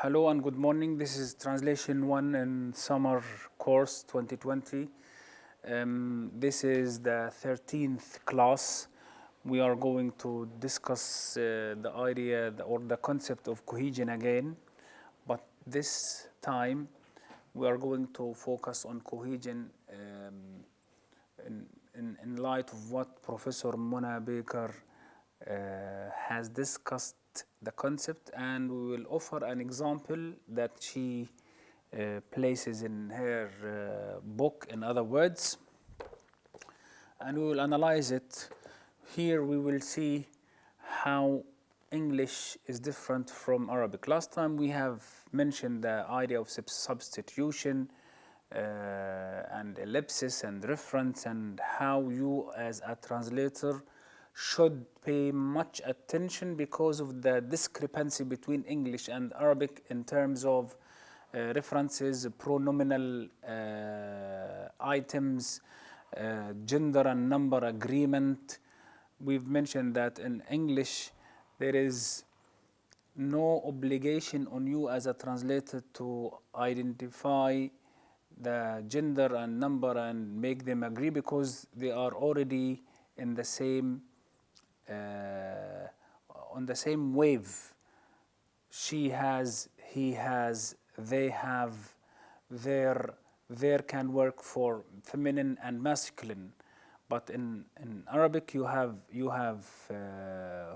Hello and good morning. This is Translation 1 in Summer Course 2020. This is the 13th class. We are going to discuss the idea or the concept of cohesion again, but this time we are going to focus on cohesion in light of what Professor Mona Baker has discussed the concept, and we will offer an example that she places in her book, in other words, and we will analyze it. Here we will see how English is different from Arabic. Last time we have mentioned the idea of substitution and ellipsis and reference, and how you as a translator should pay much attention because of the discrepancy between English and Arabic in terms of references, pronominal items, gender and number agreement. We've mentioned that in English there is no obligation on you as a translator to identify the gender and number and make them agree, because they are already in the same on the same wave. She has, he has, they have, there can work for feminine and masculine. But in Arabic you have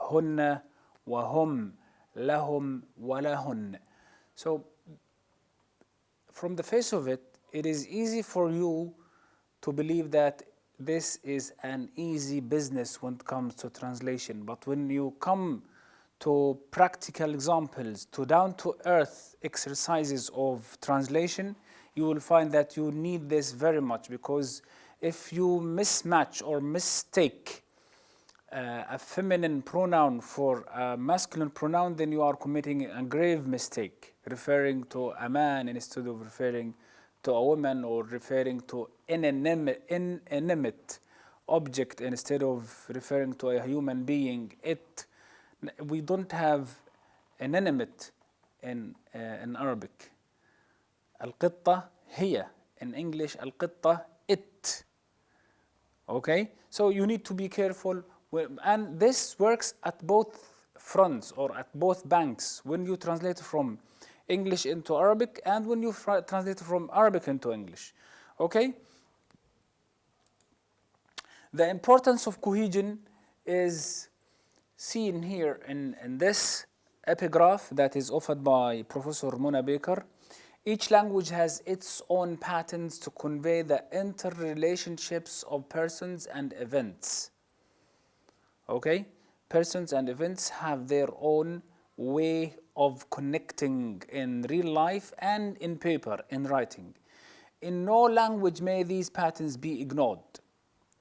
hunna wa hum, lahum wa lahun. So from the face of it, it is easy for you to believe that this is an easy business when it comes to translation. But when you come to practical examples, to down-to-earth exercises of translation, you will find that you need this very much, because if you mismatch or mistake a feminine pronoun for a masculine pronoun, then you are committing a grave mistake, referring to a man instead of referring to a woman, or referring to inanimate object instead of referring to a human being. We don't have inanimate in Arabic. القطة هي. In English, القطة it. Okay, so you need to be careful, and this works at both fronts or at both banks, when you translate from English into Arabic and when you translate from Arabic into English. Okay? The importance of cohesion is seen here in this epigraph that is offered by Professor Mona Baker. Each language has its own patterns to convey the interrelationships of persons and events. Okay? Persons and events have their own way of connecting in real life and in paper, in writing. In no language may these patterns be ignored.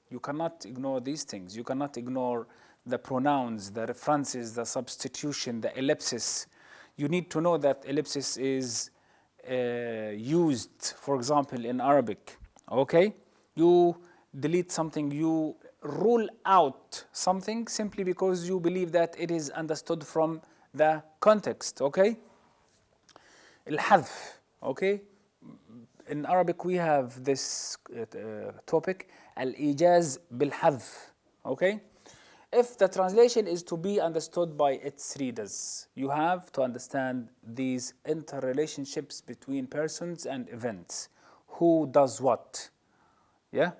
You cannot ignore these things. You cannot ignore the pronouns, the references, the substitution, the ellipsis. You need to know that ellipsis is used, for example, in Arabic. Okay? You delete something, you rule out something simply because you believe that it is understood from the context. Okay? الحذف. Okay? In Arabic we have this topic, الإيجاز بالحذف. Okay? If the translation is to be understood by its readers, you have to understand these interrelationships between persons and events. Who does what? Yeah?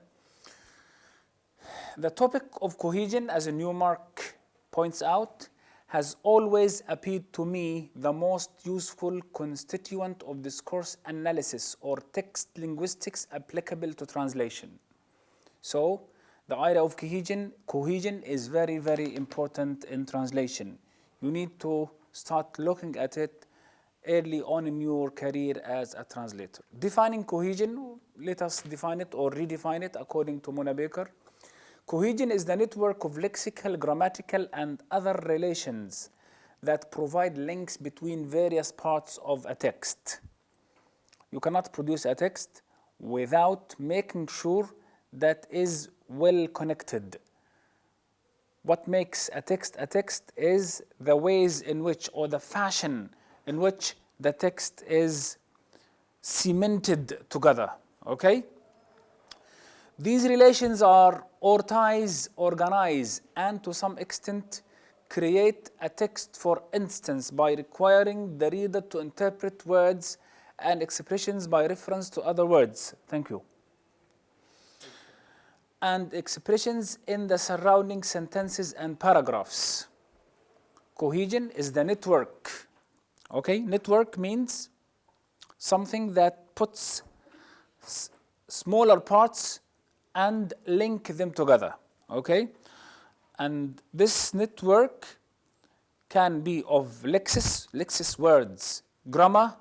The topic of cohesion, as a Newmark points out, has always appeared to me the most useful constituent of discourse analysis or text linguistics applicable to translation. So, the idea of cohesion is very, very important in translation. You need to start looking at it early on in your career as a translator. Defining cohesion, let us define it or redefine it according to Mona Baker. Cohesion is the network of lexical, grammatical, and other relations that provide links between various parts of a text. You cannot produce a text without making sure that is well connected. What makes a text is the ways in which, or the fashion in which, the text is cemented together, okay? These relations are or ties organize and to some extent create a text, for instance, by requiring the reader to interpret words and expressions by reference to other words. Thank you. And expressions in the surrounding sentences and paragraphs. Cohesion is the network. Okay, network means something that puts smaller parts and link them together. Okay, and this network can be of lexis words, grammar,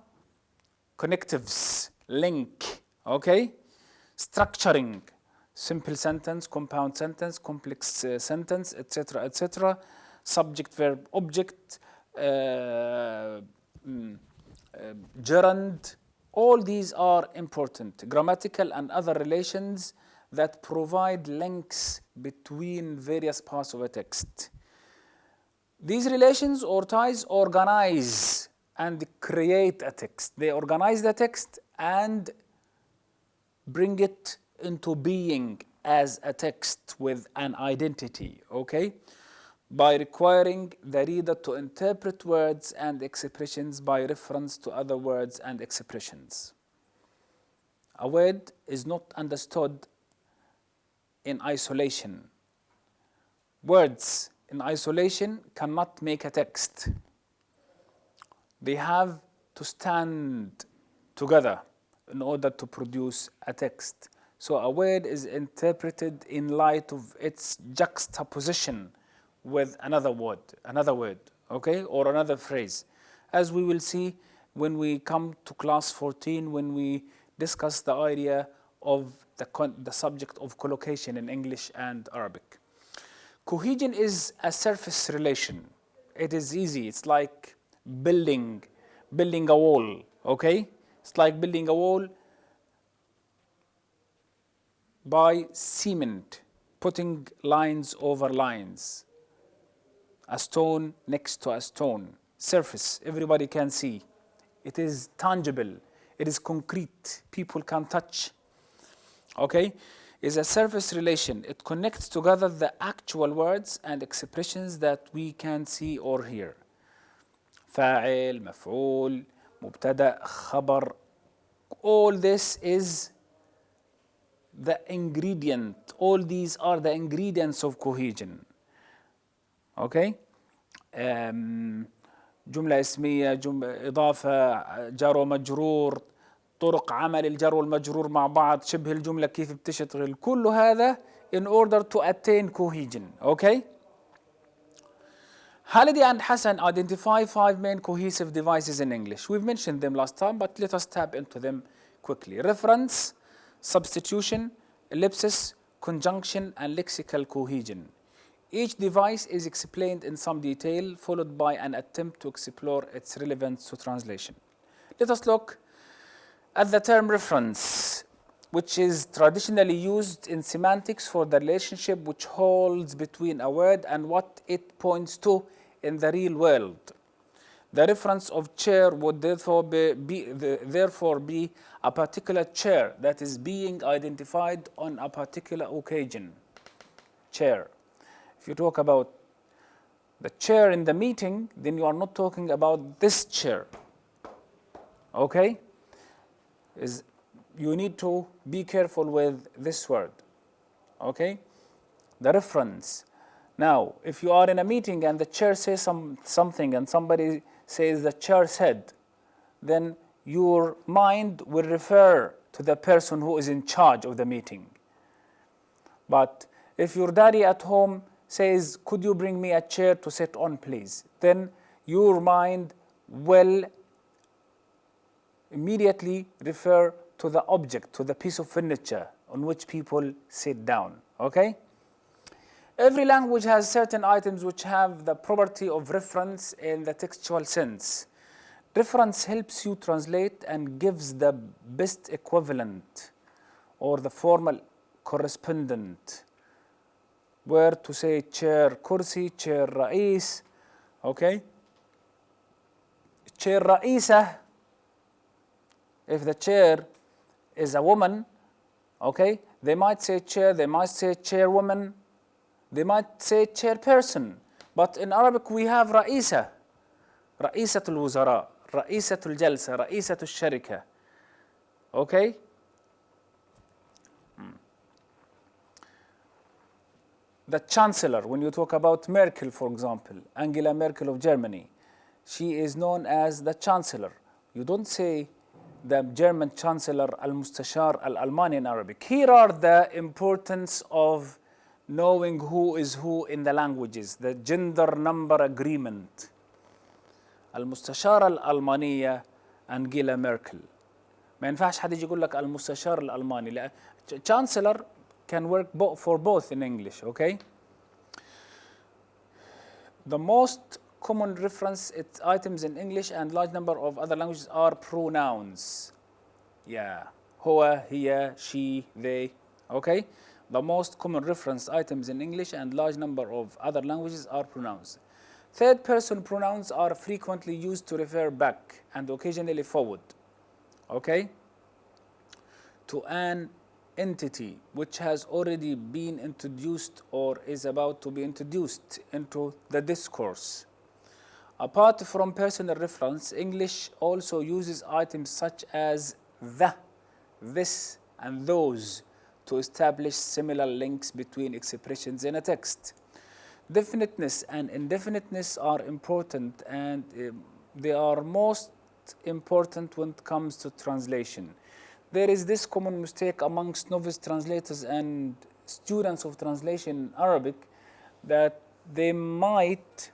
connectives, link, okay, structuring, simple sentence, compound sentence, complex sentence, etc., etc., subject, verb, object, gerund. All these are important. Grammatical and other relations that provide links between various parts of a text. These relations or ties organize and create a text. They organize the text and bring it into being as a text with an identity, okay? By requiring the reader to interpret words and expressions by reference to other words and expressions. A word is not understood in isolation. Words in isolation cannot make a text. They have to stand together in order to produce a text. So a word is interpreted in light of its juxtaposition with another word, okay, or another phrase. As we will see when we come to class 14, when we discuss the idea of the subject of collocation in English and Arabic. Cohesion is a surface relation. It is easy. It's like building a wall, okay? It's like building a wall by cement, putting lines over lines, a stone next to a stone. Surface, everybody can see. It is tangible. It is concrete. People can touch. Okay? Is a surface relation. It connects together the actual words and expressions that we can see or hear. فاعل, مفعول, مبتدأ, خبر. All this is the ingredient. All these are the ingredients of cohesion. Okay? جملة اسمية, إضافة, جار ومجرور, طرق عمل الجر والمجرور مع بعض, شبه الجملة كيف بتشتغل, كل هذا in order to attain cohesion. Okay? Halidi and Hassan identify 5 main cohesive devices in English. We've mentioned them last time, but let us tap into them quickly. Reference, substitution, ellipsis, conjunction, and lexical cohesion. Each device is explained in some detail, followed by an attempt to explore its relevance to translation. Let us look at the term reference, which is traditionally used in semantics for the relationship which holds between a word and what it points to in the real world. The reference of chair would therefore be a particular chair that is being identified on a particular occasion. Chair. If you talk about the chair in the meeting, then you are not talking about this chair. Okay? You need to be careful with this word. Okay? The reference. Now, if you are in a meeting and the chair says something and somebody says the chair said, then your mind will refer to the person who is in charge of the meeting. But if your daddy at home says, could you bring me a chair to sit on, please? Then your mind will immediately refer to the object, to the piece of furniture on which people sit down, okay? Every language has certain items which have the property of reference in the textual sense. Reference helps you translate and gives the best equivalent or the formal correspondent. Where to say chair kursi, chair رئيس, okay? Chair رئيسة If the chair is a woman, okay, they might say chair, they might say chairwoman, they might say chairperson. But in Arabic we have رئيسة, رئيسة الوزراء, رئيسة الجلسة, رئيسة الشركة. Okay? The chancellor, when you talk about Merkel, for example, Angela Merkel of Germany, she is known as the chancellor. You don't say the German chancellor, al-mustashar al-Almani in Arabic. Here are the importance of knowing who is who in the languages, the gender number agreement. المستشارة الألمانية أنجيلا ميركل. ما ينفعش حد يجي يقول لك المستشار الألماني. لا. Chancellor can work for both in English, okay? The most common reference items in English and large number of other languages are pronouns. Yeah. هو, هي, she, they, okay? The most common reference items in English and large number of other languages are pronouns. Third person pronouns are frequently used to refer back and occasionally forward, okay, to an entity which has already been introduced or is about to be introduced into the discourse. Apart from personal reference, English also uses items such as the, this, and those to establish similar links between expressions in a text. Definiteness and indefiniteness are important, and they are most important when it comes to translation. There is this common mistake amongst novice translators and students of translation in Arabic that they might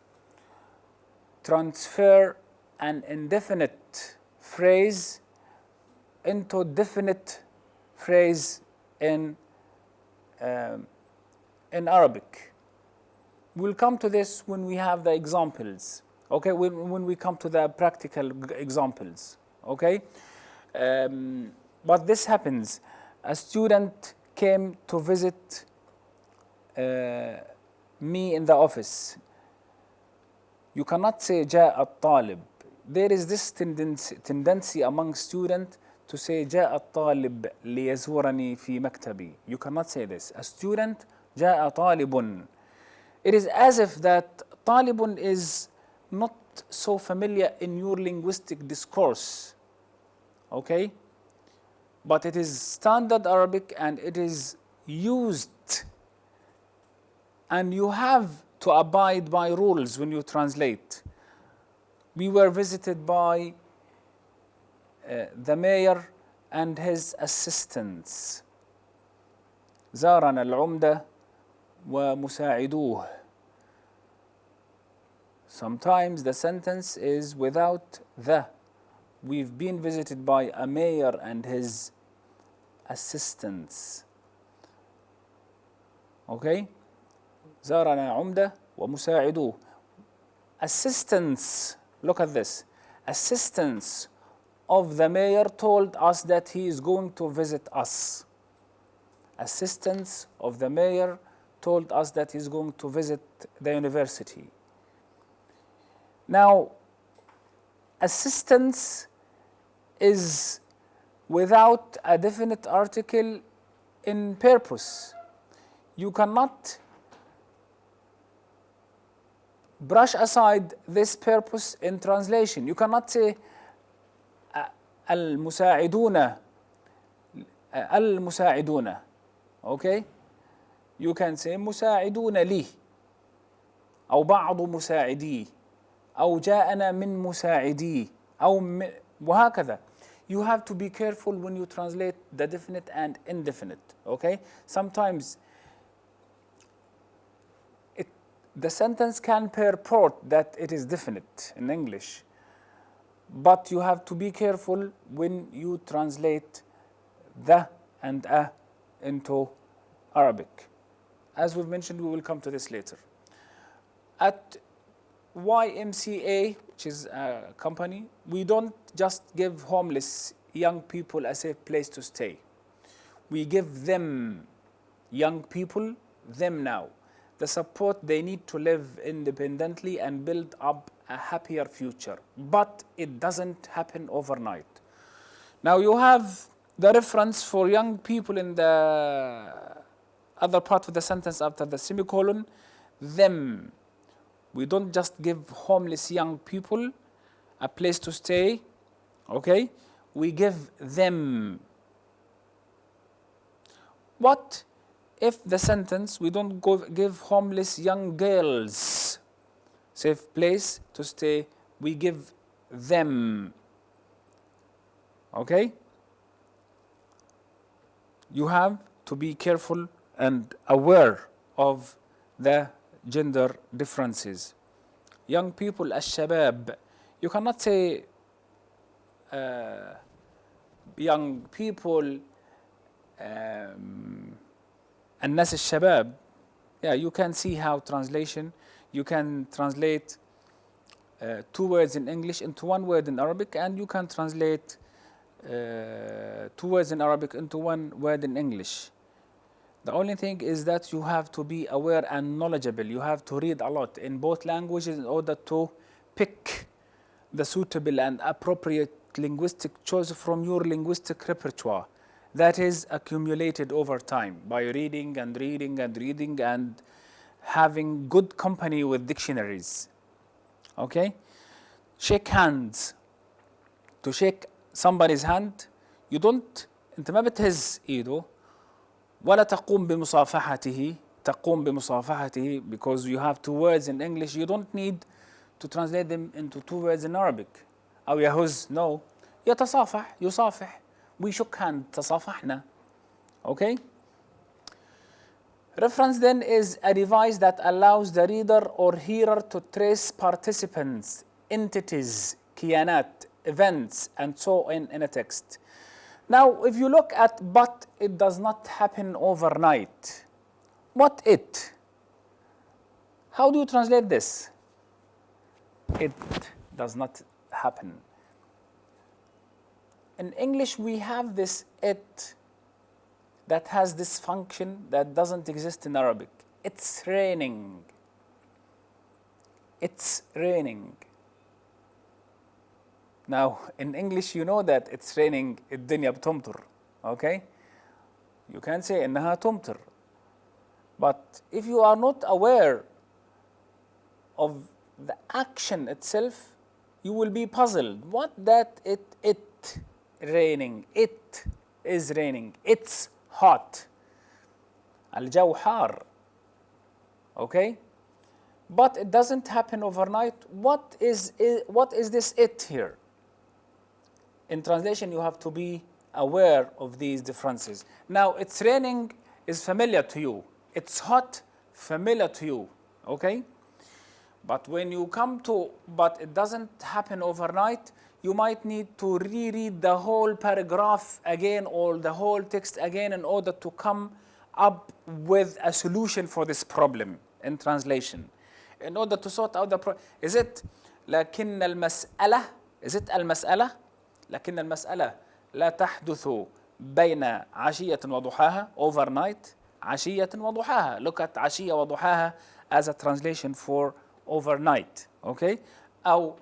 transfer an indefinite phrase into definite phrase in Arabic. We'll come to this when we have the examples, okay, when we come to the practical examples, okay? But this happens. A student came to visit me in the office. You cannot say جاء الطالب. There is this tendency among students to say جاء الطالب ليزورني في مكتبي. You cannot say this. A student جاء طالب. It is as if that طالب is not so familiar in your linguistic discourse, okay? But it is standard Arabic and it is used, and you have to abide by rules when you translate. We were visited by the mayor and his assistants. زارنا العمدة ومساعدوه. Sometimes the sentence is without the. We've been visited by a mayor and his assistants. Okay? زارنا عمدة ومساعدوه. Assistants, look at this. Assistants of the mayor told us that he is going to visit us. Assistants of the mayor told us that he's going to visit the university. Now, assistance is without a definite article in purpose. You cannot brush aside this purpose in translation. You cannot say المساعدون المساعدون. Okay? You can say مساعدون لي أو بعض مساعدي أو جاءنا من مساعدي أو وهكذا. You have to be careful when you translate the definite and indefinite, okay? Sometimes the sentence can purport that it is definite in English, but you have to be careful when you translate the and a into Arabic. As we've mentioned, we will come to this later. At YMCA, which is a company, we don't just give homeless young people a safe place to stay. We give them, young people, them now, the support they need to live independently and build up a happier future. But it doesn't happen overnight. Now you have the reference for young people in the other part of the sentence after the semicolon, them. We don't just give homeless young people a place to stay, okay? We give them. What if the sentence, we don't give homeless young girls safe place to stay, we give them, okay? You have to be careful and aware of the gender differences. Young people, الشباب. You cannot say young people, الناس الشباب. Yeah, you can see how translation, you can translate two words in English into one word in Arabic, and you can translate two words in Arabic into one word in English. The only thing is that you have to be aware and knowledgeable. You have to read a lot in both languages in order to pick the suitable and appropriate linguistic choice from your linguistic repertoire that is accumulated over time by reading and reading and reading and having good company with dictionaries. Okay? Shake hands. To shake somebody's hand, you don't, انت ما بتهز ايده ولا تقوم بمصافحته because you have two words in English. You don't need to translate them into two words in Arabic. أو يهز, no. يتصافح, يصافح. We shook hand, تصافحنا. Okay? Reference then is a device that allows the reader or hearer to trace participants, entities, كيانات, events, and so on in a text. Now, if you look at but, it does not happen overnight. What it? How do you translate this? It does not happen. In English, we have this it that has this function that doesn't exist in Arabic. It's raining. It's raining. Now, in English, you know that it's raining, الدنيا بتمطر, okay? You can say إنها تمطر. But if you are not aware of the action itself, you will be puzzled. What that it raining, it is raining, it's hot. الجو حار, okay? But it doesn't happen overnight. What is this it here? In translation, you have to be aware of these differences. Now, it's raining is familiar to you. It's hot, familiar to you, okay? But when you come to, but it doesn't happen overnight, you might need to reread the whole paragraph again or the whole text again in order to come up with a solution for this problem in translation. In order to sort out the problem. Is it لكن المسألة? Is it المسألة? لكن المسألة لا تحدث بين عشية وضحاها, overnight, عشية وضحاها. Look at عشية وضحاها as a translation for overnight, okay? أو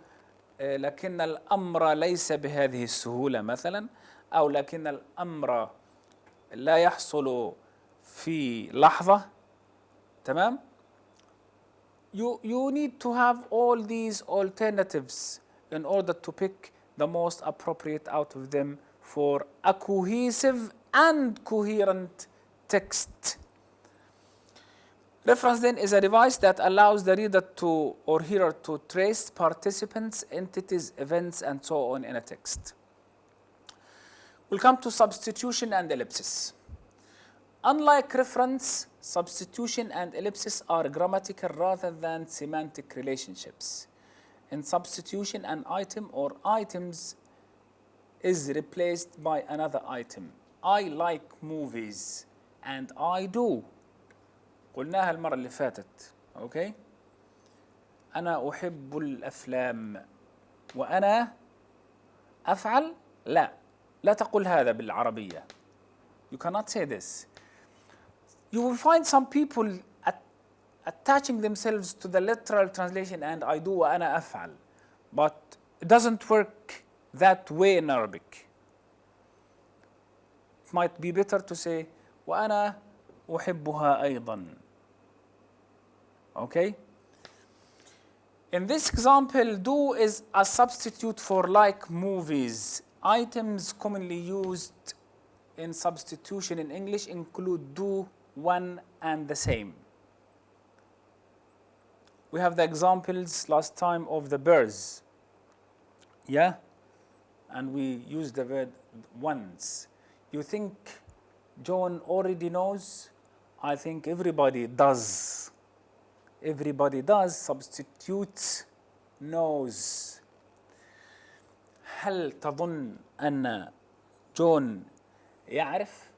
لكن الأمر ليس بهذه السهولة مثلا, أو لكن الأمر لا يحصل في لحظة, تمام? You need to have all these alternatives in order to pick the most appropriate out of them for a cohesive and coherent text. Reference then is a device that allows the reader to or hearer to trace participants, entities, events, and so on in a text. We'll come to substitution and ellipsis. Unlike reference, substitution and ellipsis are grammatical rather than semantic relationships. In substitution, an item or items is replaced by another item. I like movies and I do. قلناها المرة اللي فاتت, okay? أنا أحب الأفلام وأنا أفعل. لا تقل هذا بالعربية. You cannot say this. You will find some people attaching themselves to the literal translation and I do وأنا أفعل. But it doesn't work that way in Arabic. it might be better to say وأنا أحبها أيضا. Okay? In this example, do is a substitute for like movies. Items commonly used in substitution in English include do, one, and the same. We have the examples last time of the birds. Yeah? And we use the word once. You think John already knows? I think everybody does. Everybody does. Substitute knows. هل تظن أن جون يعرف؟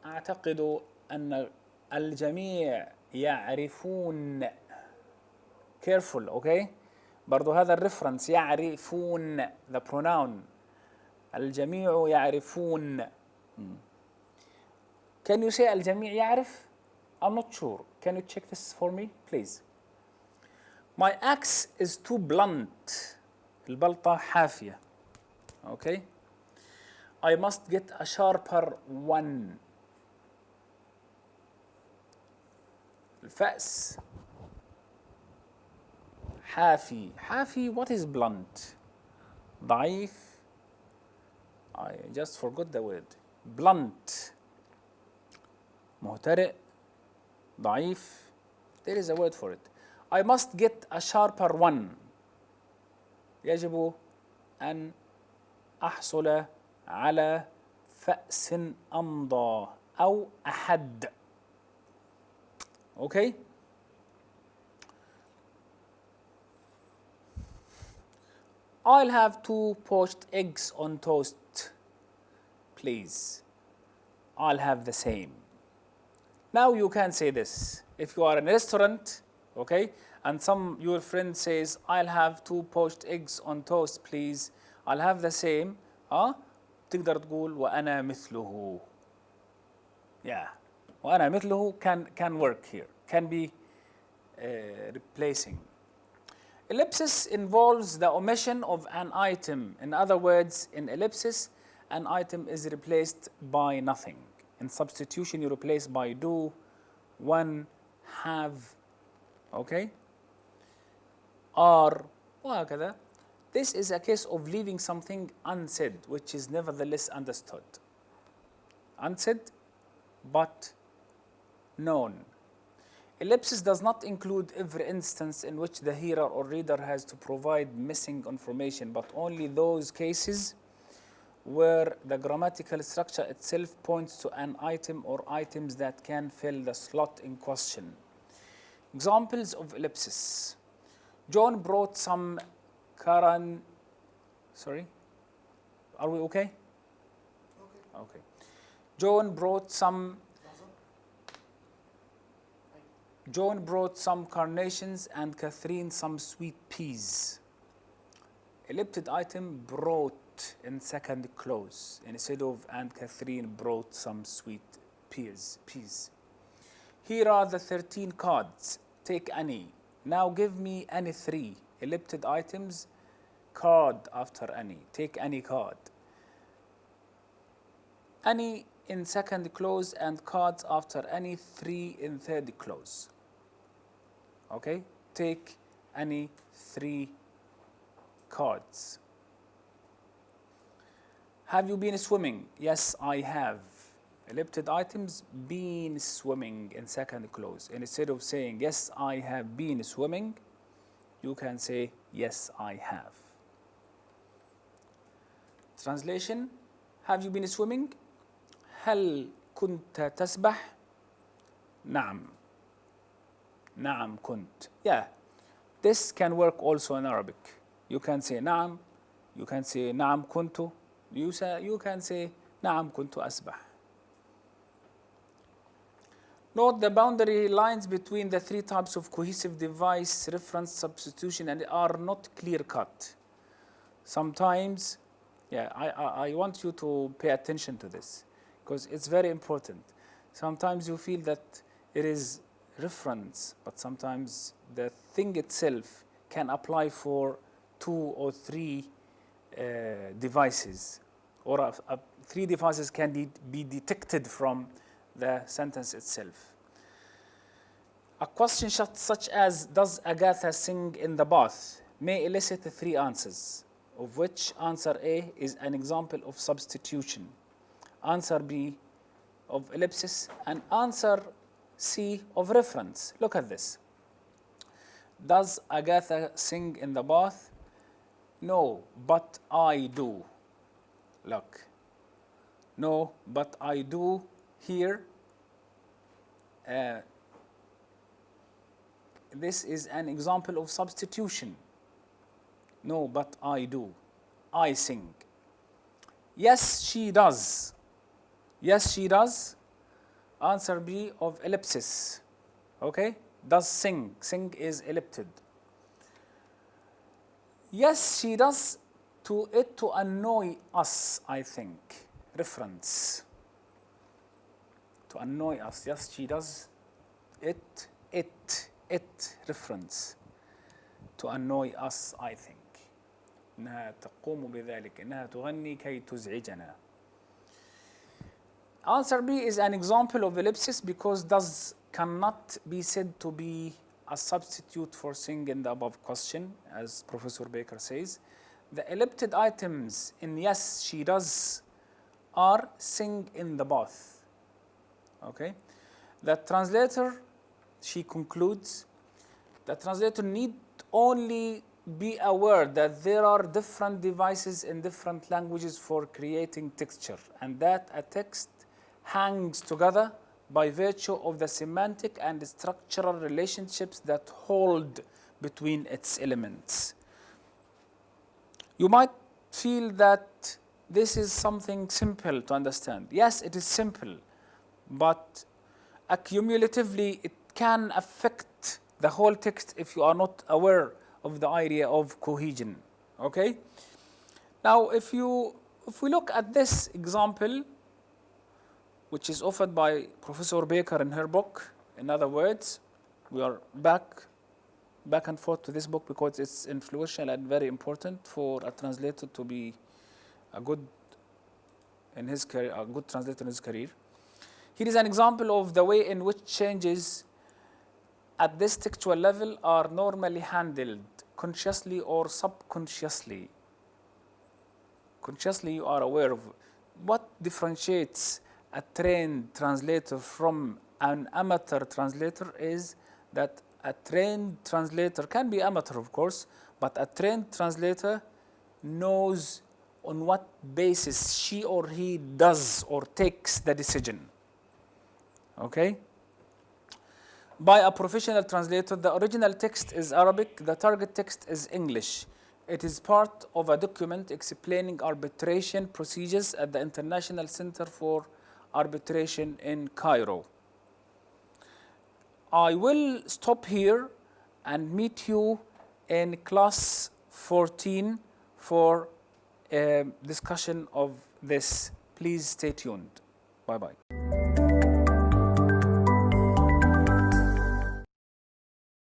أعتقد أن الجميع يعرفون. Careful, okay? برضو هذا الريفرنس يعرفون the pronoun. الجميع يعرفون. Can you say الجميع يعرف? I'm not sure. Can you check this for me, please? My axe is too blunt. البلطة حافية. Okay? I must get a sharper one. الفأس حافي. حافي, what is blunt? ضعيف. I just forgot the word. Blunt. مهترئ. ضعيف. There is a word for it. I must get a sharper one. يجب أن أحصل على فأس أمضى أو أحد. Okay? I'll have 2 poached eggs on toast, please. I'll have the same. Now you can say this. If you are in a restaurant, okay, and your friend says, I'll have 2 poached eggs on toast, please. I'll have the same. تقدر تقول وأنا مثله. Yeah. وأنا مثله can work here. Can be replacing. Ellipsis involves the omission of an item. In other words, in ellipsis, an item is replaced by nothing. In substitution, you replace by do, one, have, okay? Are, وهكذا. This is a case of leaving something unsaid, which is nevertheless understood. Unsaid, but known. Ellipsis does not include every instance in which the hearer or reader has to provide missing information, but only those cases where the grammatical structure itself points to an item or items that can fill the slot in question. Examples of ellipsis. John brought some Sorry? Are we okay? Okay. John brought some carnations and Catherine some sweet peas. Ellipted item brought in second clause instead of and Catherine brought some sweet peas. Here are the 13 cards. Take any. Now give me any 3 ellipted items. Card after any. Take any card. Any in second clause and cards after any 3 in third clause. Okay? Take any 3 cards. Have you been swimming? Yes, I have. Ellipted items, been swimming in second clause. Instead of saying, yes, I have been swimming, you can say, yes, I have. Translation, have you been swimming? هل كنت تسبح؟ نعم. نعم كنت. Yeah, this can work also in Arabic. You can say نعم. You can say نعم كنت. You can say نعم كنت أسبح. Note the boundary lines between the 3 types of cohesive device, reference, substitution, and are not clear-cut. Sometimes, yeah, I want you to pay attention to this because it's very important. Sometimes you feel that it is reference, but sometimes the thing itself can apply for 2 or 3 devices, or three devices can be detected from the sentence itself. A question such as, does Agatha sing in the bath, may elicit three answers, of which answer A is an example of substitution, answer B of ellipsis, and answer C of reference. Look at this. Does Agatha sing in the bath? No, but I do. Look. No, but I do here. This is an example of substitution. No, but I do. I sing. Yes, she does. Yes, she does. Answer B of ellipsis. Okay? Does sing. Sing is ellipted. Yes, she does to annoy us, I think. Reference. To annoy us. Yes, she does. It. Reference. To annoy us, I think. إنها تقوم بذلك. إنها تغني كي تزعجنا. Answer B is an example of ellipsis because does cannot be said to be a substitute for sing in the above question, as Professor Baker says. The ellipted items in yes, she does are sing in the bath. Okay? The translator, she concludes, the translator need only be aware that there are different devices in different languages for creating texture, and that a text hangs together by virtue of the semantic and structural relationships that hold between its elements. You might feel that this is something simple to understand. Yes, it is simple, but accumulatively it can affect the whole text if you are not aware of the idea of cohesion. Okay? Now, if we look at this example, which is offered by Professor Baker in her book, in other words, we are back and forth to this book because it's influential and very important for a translator to be a good translator in his career. Here is an example of the way in which changes at this textual level are normally handled, consciously or subconsciously. Consciously, you are aware of what differentiates a trained translator from an amateur translator is that a trained translator can be amateur, of course, but a trained translator knows on what basis she or he does or takes the decision. Okay? By a professional translator, the original text is Arabic, the target text is English. It is part of a document explaining arbitration procedures at the International Center for Arbitration in Cairo. I will stop here and meet you in class 14 for a discussion of this. Please stay tuned. Bye-bye.